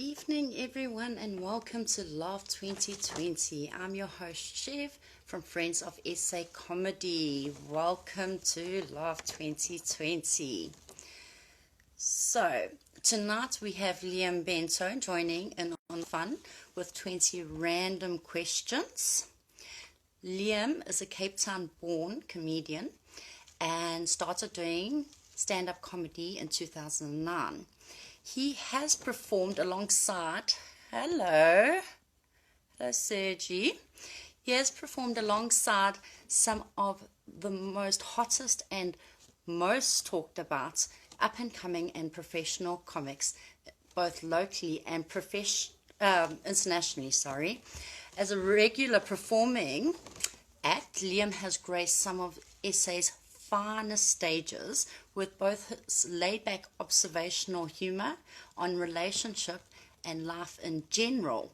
Evening, everyone, and welcome to Laugh 2020. I'm your host, Chev, from Friends of Essay Comedy. Welcome to Laugh 2020. So, tonight we have Bento joining in on fun with 20 random questions. Liam is a Cape Town born comedian and started doing stand-up comedy in 2009. He has performed alongside, hello Sergi. He has performed alongside some of the most hottest and most talked about up and coming and professional comics, both locally and internationally. As a regular performing act, Liam has graced some of SA's finest stages with both his laid-back observational humour on relationship and life in general.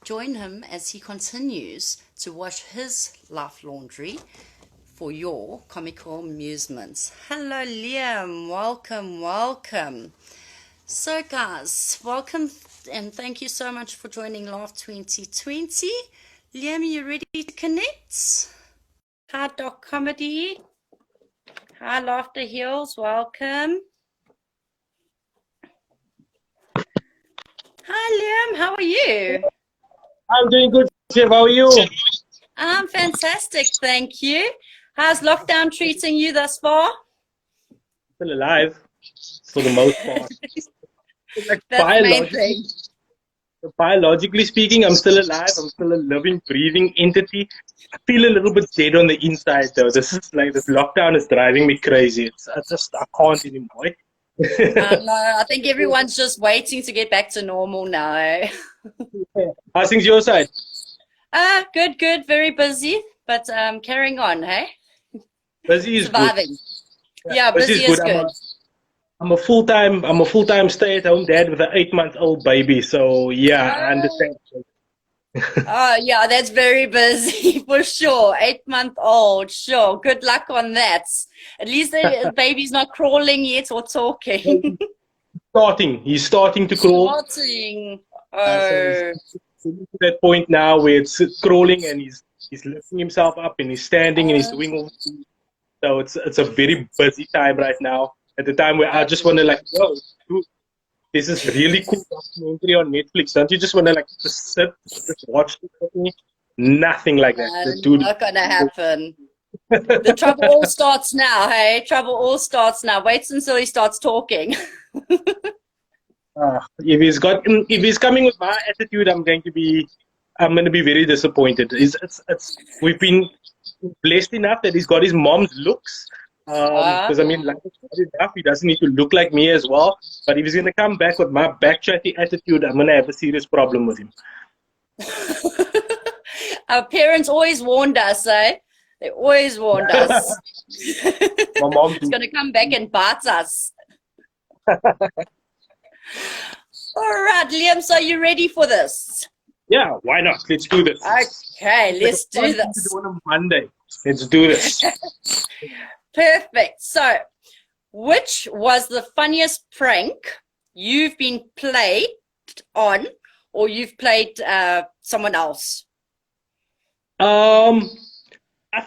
Join him as he continues to wash his life laundry for your comical amusements. Hello Liam, welcome. So guys, welcome and thank you so much for joining Laugh 2020. Liam, you ready to connect? Hard Dog Comedy. Hi, Laughter Hills, welcome. Hi, Liam, how are you? I'm doing good, Chef. How are you? I'm fantastic, thank you. How's lockdown treating you thus far? Still alive, for the most part. Like That's the main thing. biologically speaking, I'm still alive. I'm still a living, breathing entity. I feel a little bit dead on the inside, though. This lockdown is driving me crazy. I can't anymore. No, I think everyone's just waiting to get back to normal now. How's things your side? Good, very busy, but carrying on, hey? Busy is Surviving. good. Yeah, busy is good. I'm a full-time stay-at-home dad with an 8-month-old baby. So yeah, I understand. Oh, yeah, that's very busy for sure. 8-month-old, sure. Good luck on that. At least the baby's not crawling yet or talking. He's starting to crawl. Starting. So he's to that point now where it's crawling and he's lifting himself up and he's standing and he's doing all the things. So it's a very busy time right now. At the time where I just want to dude, this is really cool documentary on Netflix. Don't you just want to just sit, just watch it with me? Nothing like that. Dude, Not gonna happen. The trouble all starts now, hey? Trouble all starts now. Wait until he starts talking. if he's coming with my attitude, I'm going to be very disappointed. We've been blessed enough that he's got his mom's looks. Because enough, he doesn't need to look like me as well. But if he's gonna come back with my backchatty attitude, I'm gonna have a serious problem with him. Our parents always warned us, eh? They always warned us. My mom It's gonna come back and bite us. All right, Liam, so are you ready for this? Yeah, why not? Let's do this. Okay, let's do this. On a Monday. Let's do this. Perfect. So, which was the funniest prank you've been played on, or you've played someone else? I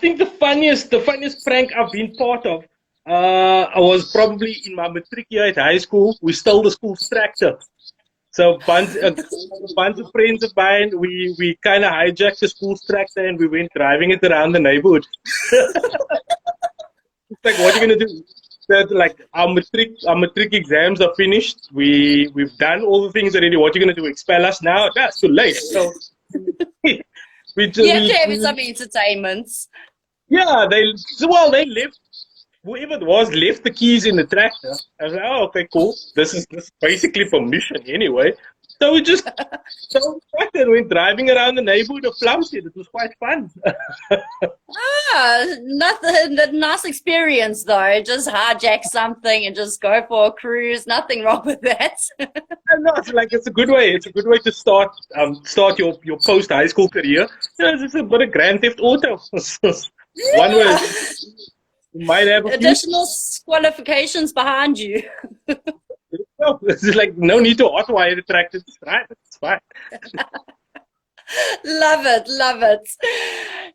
think the funniest prank I've been part of. I was probably in my matric year at high school. We stole the school's tractor. So a bunch of friends of mine, we kind of hijacked the school's tractor and we went driving it around the neighborhood. It's like, what are you gonna do? So, our matric exams are finished. We've done all the things already. What are you gonna do? Expel us now? That's too late. So we have some entertainment. Yeah, they left. Whoever it was left the keys in the tractor. I was like, oh, okay, cool. This is basically permission anyway. So we just went driving around the neighborhood of Plumstead. It was quite fun. Nothing. Nice experience though. Just hijack something and just go for a cruise. Nothing wrong with that. No, it's a good way. It's a good way to start your post high school career. It's a bit of Grand Theft Auto. One way. You might have additional qualifications behind you. No, it's like no need to hotwire the tractor. It's right. It's fine. Love it, love it.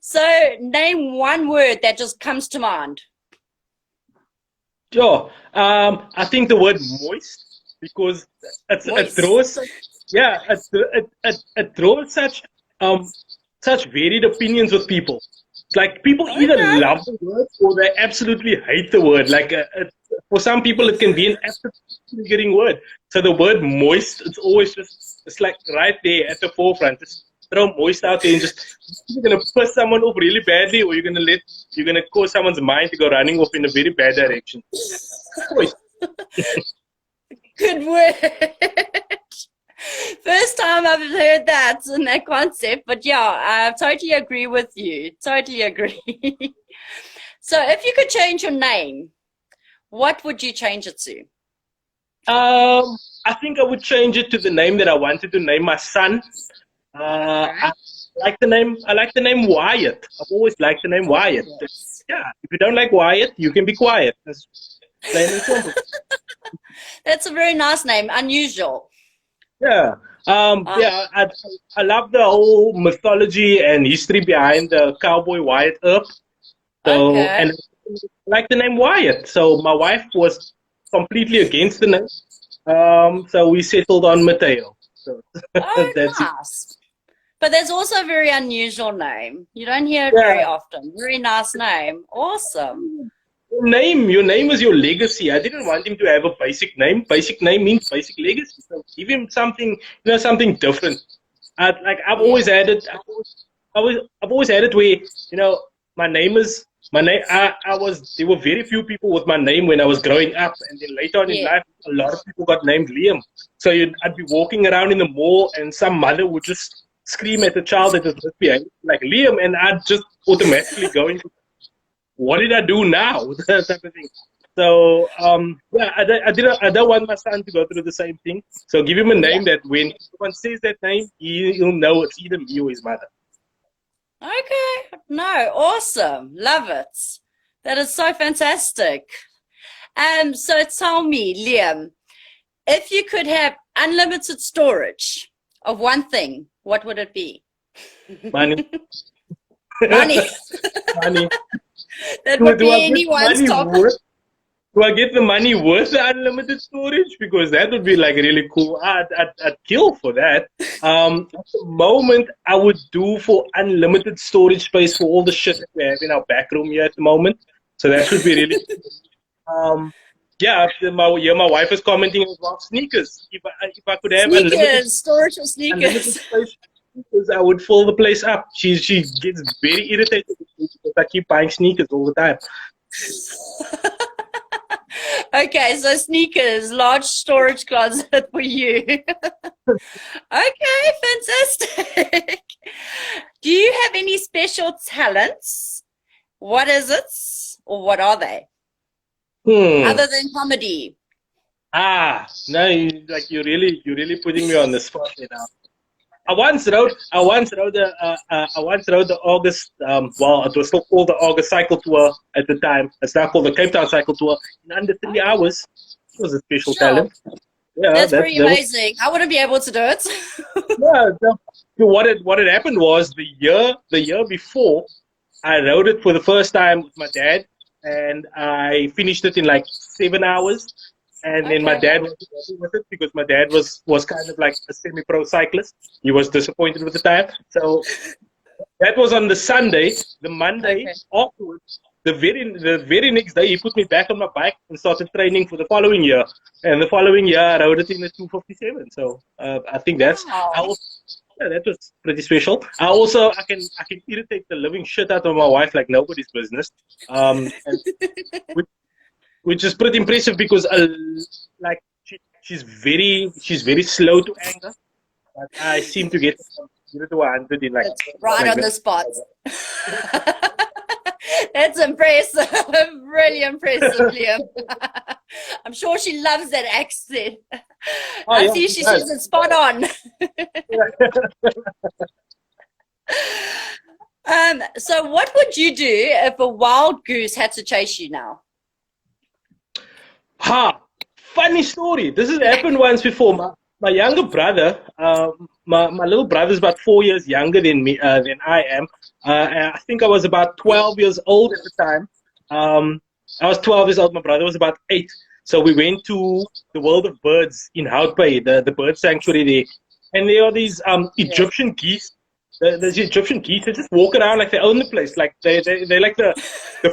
So name one word that just comes to mind. Sure. I think the word moist because it Moist. draws, yeah, it draws such varied opinions with people. It's like people either Okay. love the word or they absolutely hate the word. Like for some people, it can be an absolutely getting word. So the word moist, it's always it's like right there at the forefront. Just throw moist out there and just you're gonna piss someone off really badly, or you're gonna cause someone's mind to go running off in a very bad direction. Moist. Good word. First time I've heard that in that concept, but yeah, I totally agree with you. Totally agree. So if you could change your name, what would you change it to? I think I would change it to the name that I wanted to name my son. Okay. I like the name. I like the name Wyatt. I've always liked the name Wyatt. Yeah, if you don't like Wyatt, you can be quiet. That's plain and simple. That's a very nice name, unusual. Yeah. Uh, Yeah, I love the whole mythology and history behind the cowboy Wyatt Earp. So, okay. and I like the name Wyatt. So my wife was completely against the name. So we settled on Mateo. So Oh, that's it. nice. But there's also a very unusual name. You don't hear it Yeah. very often. Very nice name. Awesome. Your name is your legacy. I didn't want him to have a basic name. Basic name means basic legacy. So give him something, something different. I've Yeah. always had it. I've always had it where my name is my name. I was there were very few people with my name when I was growing up, and then later on in Yeah. life, a lot of people got named Liam. So I'd be walking around in the mall, and some mother would just scream at the child that was misbehaving like Liam, and I'd just automatically go into what did I do now? That type of thing. So yeah, I don't want my son to go through the same thing. So give him a Yeah. name that when someone says that name, he'll know it's either me or his mother. Okay. No, awesome. Love it. That is so fantastic. So tell me, Liam, if you could have unlimited storage of one thing, what would it be? Money, Money. money. That Do, would do I be get the anyone's money top. worth? Do I get the money worth the unlimited storage? Because that would be like really cool. I'd kill for that. At the moment, I would do for unlimited storage space for all the shit that we have in our back room here at the moment. So that would be really. Um, yeah, my wife is commenting as well. Sneakers. If I could have Sneakers, storage for unlimited sneakers. space, because I would fill the place up. She gets very irritated with me because I keep buying sneakers all the time. Okay, so sneakers, large storage closet for you. Okay, fantastic. Do you have any special talents? What is it? Or what are they? Hmm. Other than comedy. No, you're really putting me on the spot right now. I once rode the August. Well, it was still called the August Cycle Tour at the time. It's now called the Cape Town Cycle Tour in under 3 hours. It was a special Sure. talent. Yeah, That's that pretty that was. amazing. I wouldn't be able to do it. Yeah, what had happened was the year before I rode it for the first time with my dad, and I finished it in like 7 hours. And then my Okay. dad wasn't happy with it because my dad was kind of like a semi-pro cyclist. He was disappointed with the time. So that was on the Sunday. The Monday Okay. afterwards, the very next day, he put me back on my bike and started training for the following year. And the following year, I rode it in a 257. So I think Wow. yeah, that was pretty special. I can irritate the living shit out of my wife like nobody's business. And which is pretty impressive because like she's very slow to anger, but I seem to get from 0 to 100 in like It's right like on that. the spot. That's impressive. Really impressive, Liam. I'm sure she loves that accent. Oh I yeah, see she she does. says it's spot on. So what would you do if a wild goose had to chase you now? Ha! funny story. This has happened once before. My younger brother, my little brother is about 4 years younger than me, than I am. And I think I was about 12 years old at the time. I was 12 years old. My brother was about 8. So we went to the World of Birds in Houtpay, the bird sanctuary there. And there are these Egyptian geese. There's Egyptian geese. They just walk around like they own the place. Like they're like the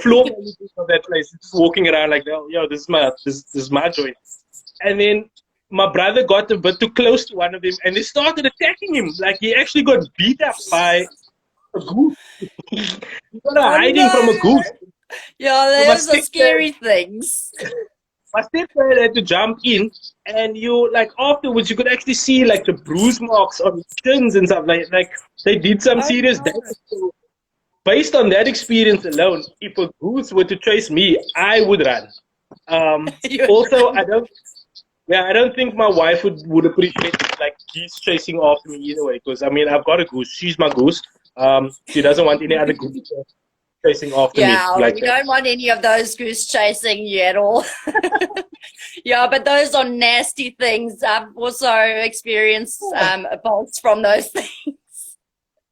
floor managers of that place. Just walking around like, oh, yo, this is my joint. And then my brother got a bit too close to one of them, and they started attacking him. Like he actually got beat up by a goose. He got hiding from a goose. Yeah, So those are scary things. my stepdad had to jump in, and you like afterwards you could actually see like the bruise marks on his shins and stuff. Like they did some serious damage. So based on that experience alone, if a goose were to chase me, I would run. Also, I don't think my wife would appreciate like geese chasing after me either way. Because I mean, I've got a goose. She's my goose. She doesn't want any other goose chasing after me. Yeah, Like we don't want any of those goose chasing you at all. Yeah, but those are nasty things. I've also experienced bolts from those things.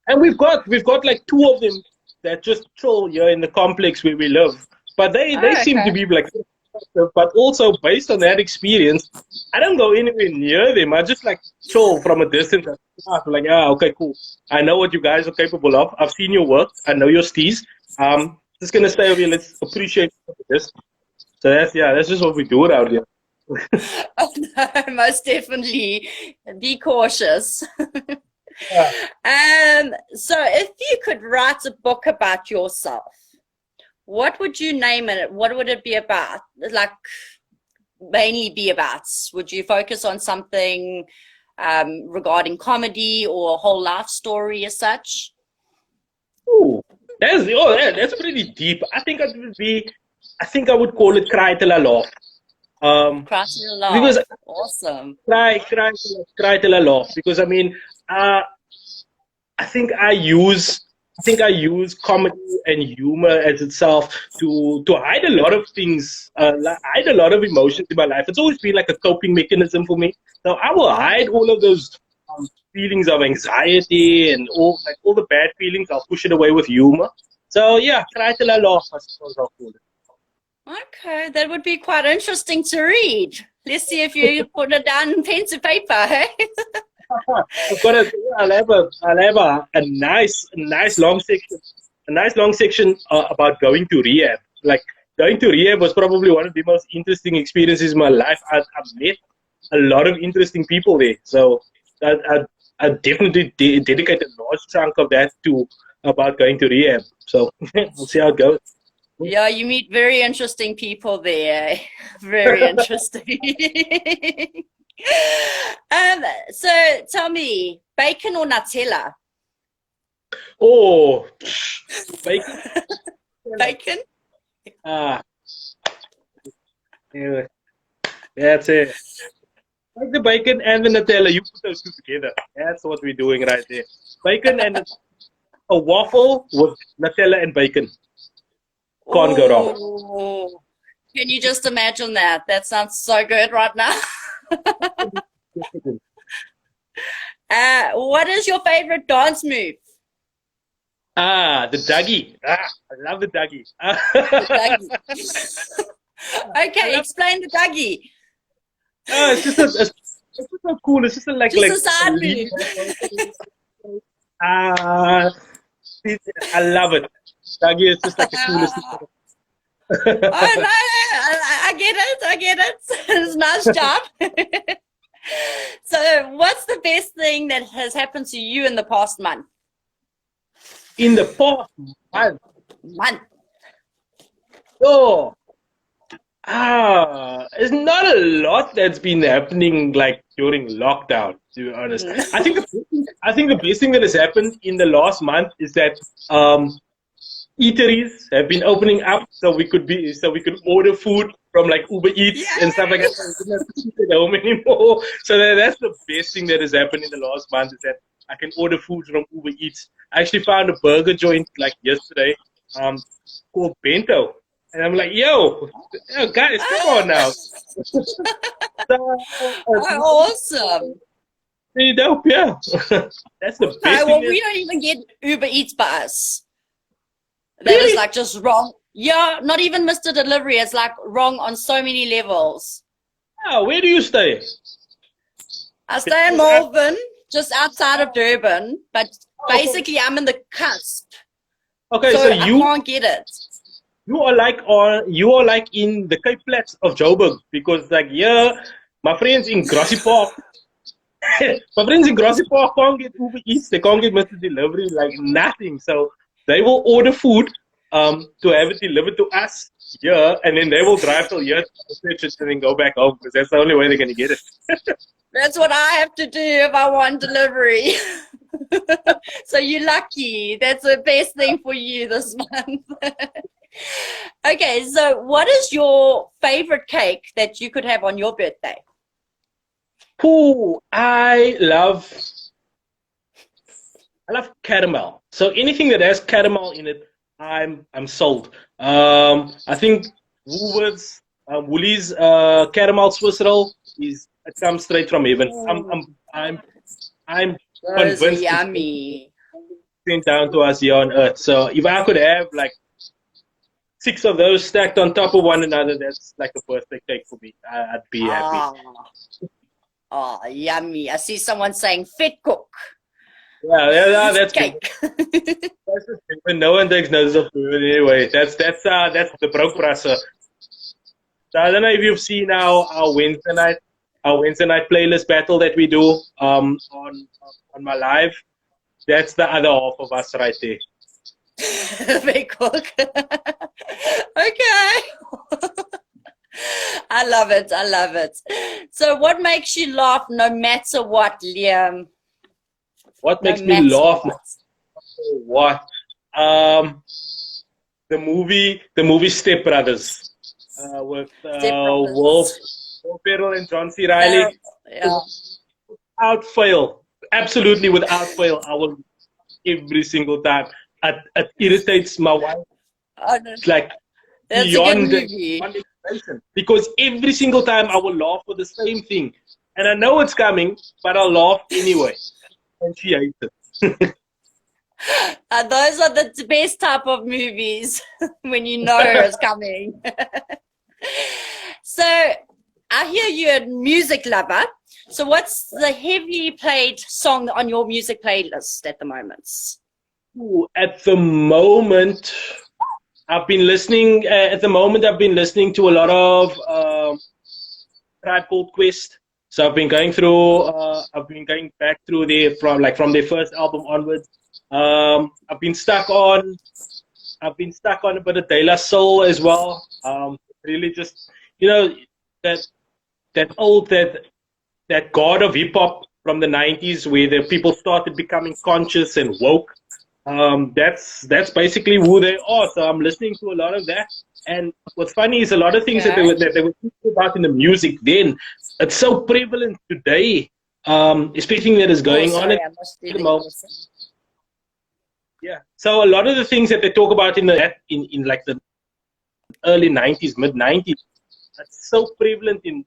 And we've got like 2 of them that just chill here in the complex where we live. But they seem to be like, but also based on that experience, I don't go anywhere near them. I just like chill from a distance. I'm like, okay, cool. I know what you guys are capable of. I've seen your work. I know your steez. Just gonna stay over here. Let's appreciate this. So that's just what we do out here. Oh, no, most definitely. Be cautious. Yeah. So if you could write a book about yourself, what would you name it? What would it be about? Like, mainly be about? Would you focus on something regarding comedy or a whole life story as such? Ooh, that's pretty deep. I think I would call it Cry Till I Laugh. Cry till I laugh. Because Awesome. cry till I laugh. Because I mean, I think I use comedy and humor as itself to hide a lot of things, hide a lot of emotions in my life. It's always been like a coping mechanism for me. So I will hide all of those feelings of anxiety and all the bad feelings. I'll push it away with humor. So yeah, Cry Till I Laugh, I suppose I'll call it. Okay, that would be quite interesting to read. Let's see if you put it down in pen to paper, hey? I'll have a nice long section about going to rehab. Like going to rehab was probably one of the most interesting experiences in my life. I've met a lot of interesting people there, so I definitely dedicate a large chunk of that to about going to rehab. So we'll see how it goes. Yeah, you meet very interesting people there. Very interesting. So tell me, bacon or Nutella? Oh, bacon. Bacon? Yeah, that's it. Like the bacon and the Nutella, you put those 2 together. That's what we're doing right there. Bacon and a waffle with Nutella and bacon. Can't go wrong. Ooh. Can you just imagine that? That sounds so good right now. What is your favorite dance move? The Dougie. I love the Dougie. The Dougie. Okay, explain the Dougie. It's just so cool. It's just a side move. I love it. Dougie is just like the coolest thing. Oh no, I get it. It's a nice job. So what's the best thing that has happened to you in the past month? In the past month? Oh, it's not a lot that's been happening like during lockdown, to be honest. I think the best thing that has happened in the last month is that eateries have been opening up, so we could order food from like Uber Eats and stuff like that. So we don't have to sit at home anymore. So that's the best thing that has happened in the last month, is that I can order food from Uber Eats. I actually found a burger joint like yesterday, called Bento, And I'm like, yo, guys, come on now. So, Awesome. pretty dope, yeah. That's the Okay, best well, thing. we don't even get Uber Eats by us. That is Really? like just wrong. Yeah, not even Mr. Delivery. It's like wrong on so many levels. Yeah, where do you stay? I stay in Malvern, just outside of Durban, but basically I'm in the cusp, Okay, so so I can't get it. you are like in the Cape Flats of Joburg because like yeah, my friends in Grassy Park, my friends in Grassy Park can't get Uber Eats, they can't get Mr. Delivery, like nothing. So they will order food to have it delivered to us here, and then they will drive till here to fetch it and then go back home because that's the only way they're gonna get it. That's what I have to do if I want delivery. So you're lucky. That's the best thing for you this month. Okay, so what is your favorite cake that you could have on your birthday? Ooh, I love caramel. So anything that has caramel in it, I'm sold. I think Woolworths, Woolies, caramel Swiss roll is it comes straight from heaven. I'm Those are convinced it's yummy. sent down to us here on Earth. So if I could have like 6 of those stacked on top of one another, that's like a birthday cake for me. I'd be happy. Ah, oh, yummy. I see someone saying fit cook Yeah, that's good. cake. That's the thing. When no one takes notice of food anyway. That's the broke brasser. So I don't know if you've seen our Wednesday night playlist battle that we do on my live. That's the other half of us right there. Fit cook. Okay. I love it. I love it. So what makes you laugh no matter what, Liam? What No makes me matter laugh? what. What? The movie Step Brothers with Step Will Brothers. Ferrell and John C. Riley. Yeah. Without fail, absolutely without fail, I will every single time. It irritates my wife. Oh, no. It's like That's a good beyond movie. expectation because every single time I will laugh for the same thing, and I know it's coming, but I'll laugh anyway, and she hates it. Those are the best type of movies when you know it's coming. So I hear you're a music lover. So what's the heavily played song on your music playlist at the moment? Ooh, at the moment, I've been listening. At the moment, I've been listening to a lot of Tribe Called Quest. So I've been going through. I've been going back through from their first album onwards. I've been stuck on. I've been stuck on a bit of De La Soul as well. Really, just that that god of hip hop from the '90s, where the people started becoming conscious and woke. That's basically who they are. So I'm listening to a lot of that. And what's funny is a lot of things that they were thinking about in the music then. It's so prevalent today, especially that is going on at the moment. Yeah. So a lot of the things that they talk about in like the early '90s, mid '90s, that's so prevalent in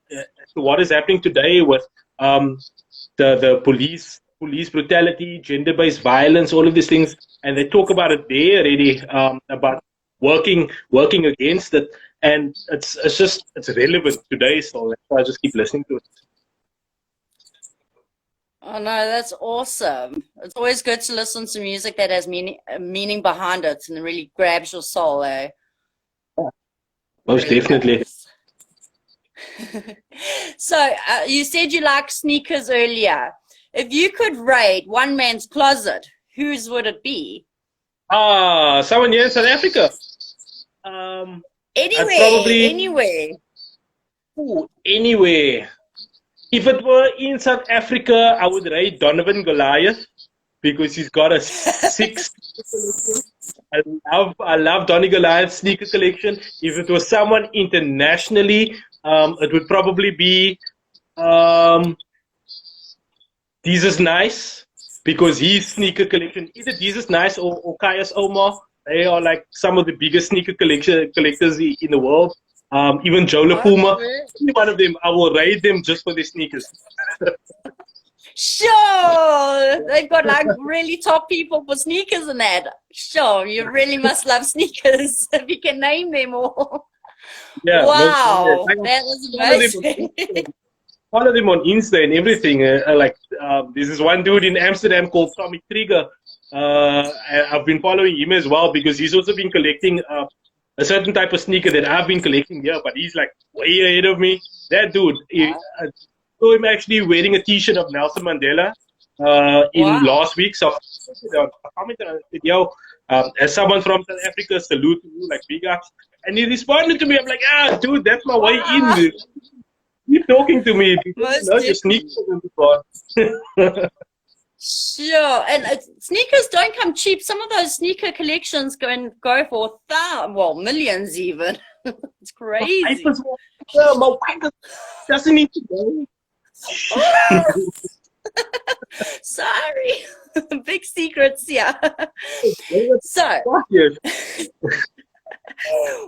to what is happening today with the police brutality, gender-based violence, all of these things, and they talk about it there already about working against it, and it's relevant today. So that's why I just keep listening to it. Oh no, that's awesome. It's always good to listen to music that has meaning behind it and really grabs your soul, eh? Most Really definitely. does. So you said you like sneakers earlier. If you could raid one man's closet, whose would it be? Someone here in South Africa. I'd probably Anywhere. Anywhere. If it were in South Africa, I would rate Donovan Goliath because he's got a six. I love Donny Goliath's sneaker collection. If it was someone internationally, it would probably be Jesus Nice because his sneaker collection, either Jesus Nice or Kaius Omar, They are like some of the biggest sneaker collectors in the world. Even Joe LaPuma, any one of them, I will raid them just for their sneakers. Sure, they've got like really top people for sneakers and that. Sure, you really must love sneakers if you can name them all. Yeah, Wow, like, that was amazing. follow them on Insta and everything. This is one dude in Amsterdam called Tommy Trigger. I've been following him as well because he's also been collecting a certain type of sneaker that I've been collecting here, but he's like way ahead of me. That dude, I saw him actually wearing a T-shirt of Nelson Mandela in last week. So I commented on it, yo, as someone from South Africa, salute to you, like big ups. And he responded to me. I'm like, dude, that's my way in, dude. Keep talking to me. Your sneakers are gone. Sure, and sneakers don't come cheap. Some of those sneaker collections go for millions even. It's crazy. My wife doesn't need to go. Sorry, big secrets, yeah. So,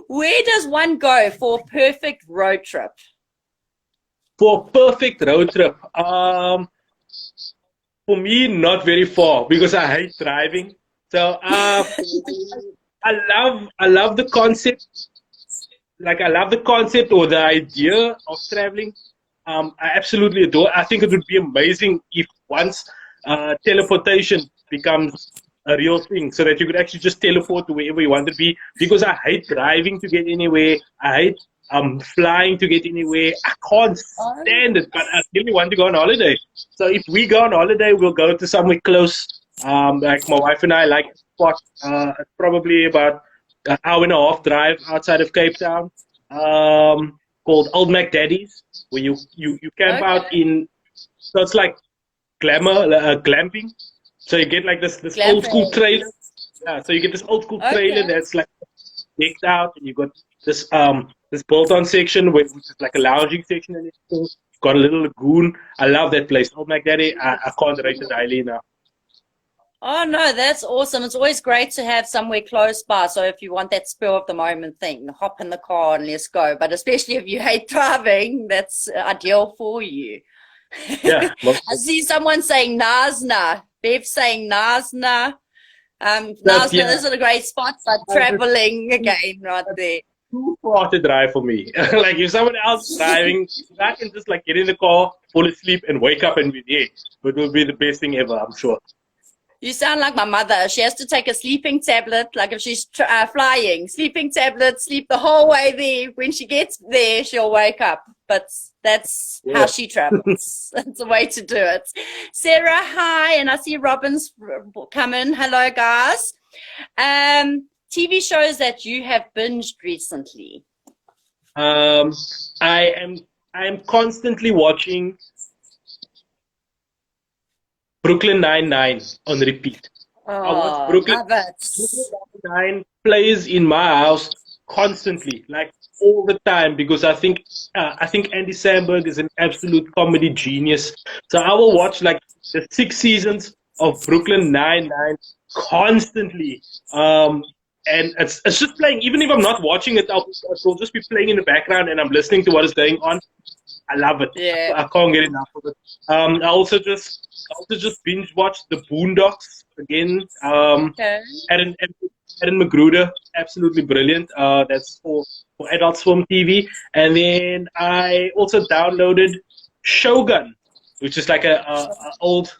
where does one go for a perfect road trip? For a perfect road trip, for me, not very far because I hate driving. So I love the concept. Like I love the concept or the idea of traveling. I absolutely adore. I think it would be amazing if once teleportation becomes a real thing, so that you could actually just teleport to wherever you want to be. Because I hate driving to get anywhere. I hate flying to get anywhere. I can't stand it, but I really want to go on holiday. So if we go on holiday, we'll go to somewhere close. Like my wife and I like a spot, probably about an hour and a half drive outside of Cape Town, called Old MacDaddy's, where you camp out in. So it's like glamping. So you get like this old school trailer. Yeah, so you get this old school trailer that's like decked out, and you got this bolt-on section which is like a lounging section, and it's got a little lagoon. I love that place. Old MacDaddy, I can't rate it highly enough. Oh no, that's awesome. It's always great to have somewhere close by. So if you want that spur of the moment thing, hop in the car and let's go. But especially if you hate driving, that's ideal for you. Yeah. I see someone saying Nasna. Bev saying Nasna. Nasna isn't a great spot, but traveling again right there. Too far to drive for me. Like if someone else is driving, I can just like get in the car, fall asleep, and wake up and be there. It will be the best thing ever, I'm sure. You sound like my mother. She has to take a sleeping tablet, like if she's flying, sleeping tablet, sleep the whole way there. When she gets there, she'll wake up. But that's how she travels. That's the way to do it. Sarah, hi. And I see Robin's coming. Hello, guys. TV shows that you have binged recently. I am constantly watching Brooklyn Nine-Nine on repeat. I watch Brooklyn Nine plays in my house constantly, like all the time, because I think Andy Samberg is an absolute comedy genius. So I will watch like the 6 seasons of Brooklyn Nine-Nine constantly. And it's just playing. Even if I'm not watching it, it'll just be playing in the background, and I'm listening to what is going on. I love it. Yeah. I can't get enough of it. I also just binge watched The Boondocks again. Aaron Magruder, absolutely brilliant. That's for Adult Swim TV. And then I also downloaded Shogun, which is like a old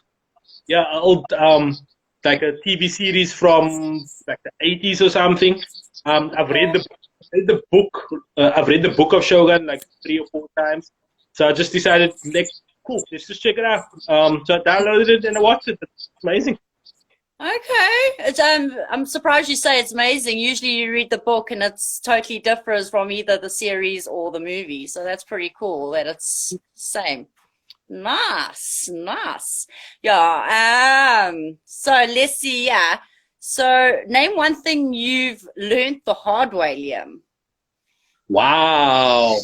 like a TV series from like the 80s or something. I've read the book. I've read the book of Shogun like 3 or 4 times. So I just decided, like, cool, let's just check it out. So I downloaded it and I watched it. It's amazing. Okay. I'm surprised you say it's amazing. Usually you read the book and it's totally differs from either the series or the movie. So that's pretty cool that it's same. Nice. Yeah. So let's see. Yeah. So name one thing you've learned the hard way, Liam. Wow.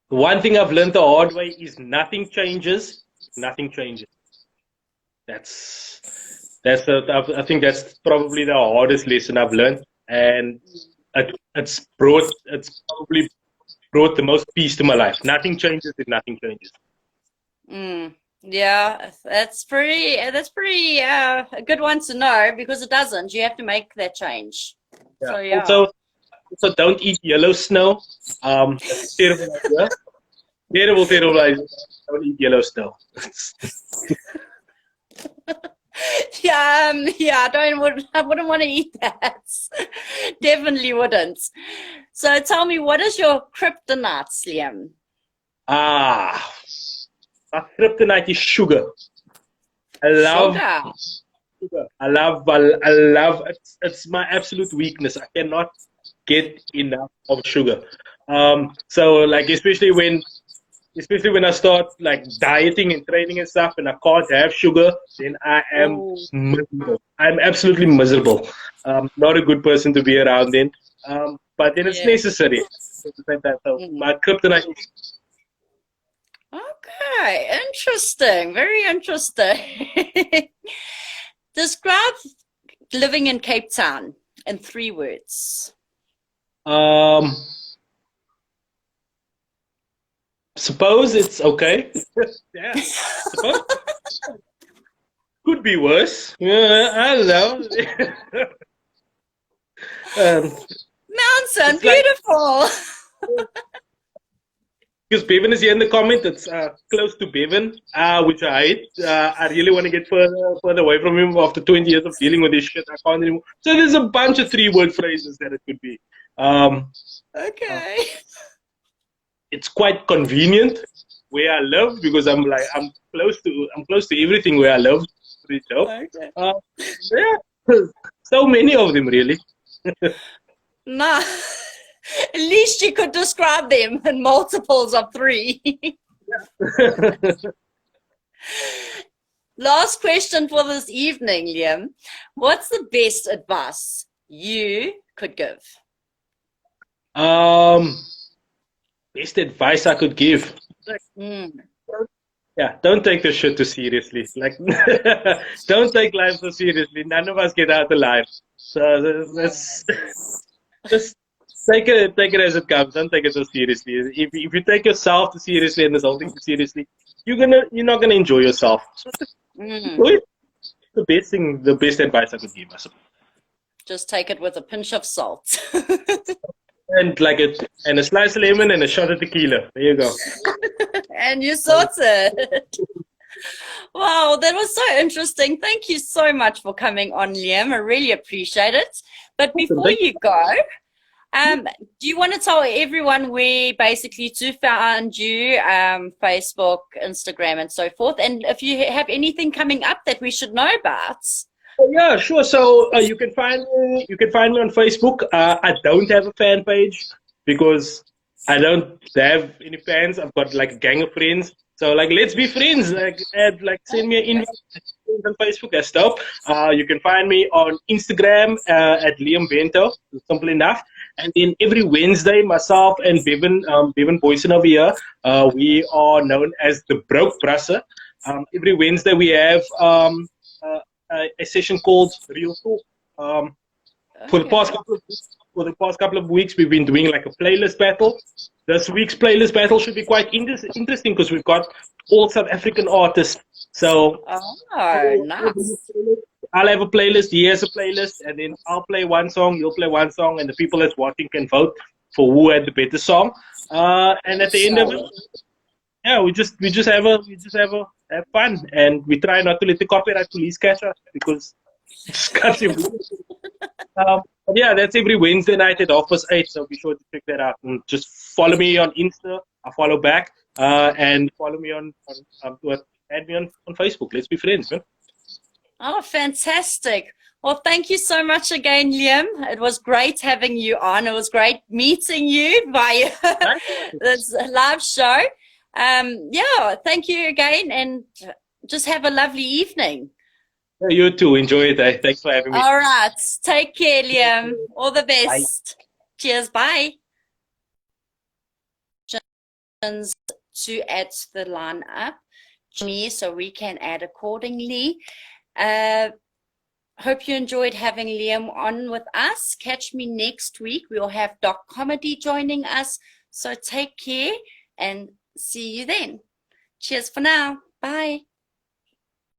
One thing I've learned the hard way is nothing changes. Nothing changes. I think that's probably the hardest lesson I've learned, and it's probably brought the most peace to my life. Nothing changes if nothing changes. Mm. Yeah, that's pretty a good one to know because it doesn't. You have to make that change. Yeah. So yeah. Also don't eat yellow snow. That's a terrible idea. Terrible idea. Don't eat yellow snow. Yeah, I wouldn't want to eat that. Definitely wouldn't. So tell me, what is your kryptonite, Liam? Ah, my kryptonite is sugar. I love Sugar. sugar. I love it's my absolute weakness. I cannot get enough of sugar. So like especially when I start like dieting and training and stuff and I can't have sugar, then I am Oh, miserable. I'm absolutely miserable. Not a good person to be around then. But then it's yeah. necessary at the same time. So Mm. my kryptonite is Okay, interesting. Very interesting. Describe living in Cape Town in 3 words. um suppose it's okay. Yeah. Suppose could be worse. Yeah, I don't know. um, Mountain, it's like beautiful. because Bevan is here in the comment. It's close to Bevan, which I hate. I really want to get further away from him after 20 years of dealing with this shit. I can't anymore. So there's a bunch of 3-word phrases that it could be. Um, uh, Okay. it's quite convenient where I live because I'm close to everything where I live. Pretty dope. Okay. Uh, yeah, so many of them really. Nah. At least you could describe them in multiples of 3. Last question for this evening, Liam. What's the best advice you could give? um, best advice I could give. Mm, Yeah, don't take this shit too seriously. Like, don't take life so seriously. None of us get out alive. So let's just take it as it comes. Don't take it so seriously. If you take yourself too seriously and this whole thing too seriously, you're not gonna enjoy yourself. So just mm. enjoy it. The best advice I could give, I suppose. Just take it with a pinch of salt. And a slice of lemon and a shot of tequila. There you go. And you sorted. Wow, that was so interesting. Thank you so much for coming on, Liam. I really appreciate it. But Awesome. before you go, do you want to tell everyone where basically to find you, Facebook, Instagram, and so forth? And if you have anything coming up that we should know about? Yeah, sure. So you can find me on Facebook. I don't have a fan page because I don't have any fans. I've got like a gang of friends. So like, let's be friends. Send me an Okay. invite on Facebook. That's dope. You can find me on Instagram at Liam Bento. Simple enough. And then every Wednesday, myself and Bevan Boyson over here, we are known as the Broke Brasser. Every Wednesday we have uh, a session called Real Talk. For the past Okay. couple of weeks, we've been doing like a playlist battle. This week's playlist battle should be quite interesting because we've got all South African artists. So Oh, nice. I'll have a playlist. He has a playlist, and then I'll play one song. You'll play one song, and the people that's watching can vote for who had the better song. And at the end of it, Awesome. yeah, we just have fun, and we try not to let the copyright police catch us because it's cuts your but yeah, that's every Wednesday night at 8:30. So be sure to check that out. And just follow me on Insta. I follow back. And follow me add me on Facebook. Let's be friends, man. Oh, fantastic. Well, thank you so much again, Liam. It was great having you on. It was great meeting you via this live show. Yeah, thank you again and just have a lovely evening. You too. Enjoy it. Thanks for having me. All right. Take care, Liam. All the Bye. best. Cheers. Bye. To add to the lineup, me, so we can add accordingly. Hope you enjoyed having Liam on with us. Catch me next week. We'll have Doc Comedy joining us. So take care and see you then. Cheers for now. Bye.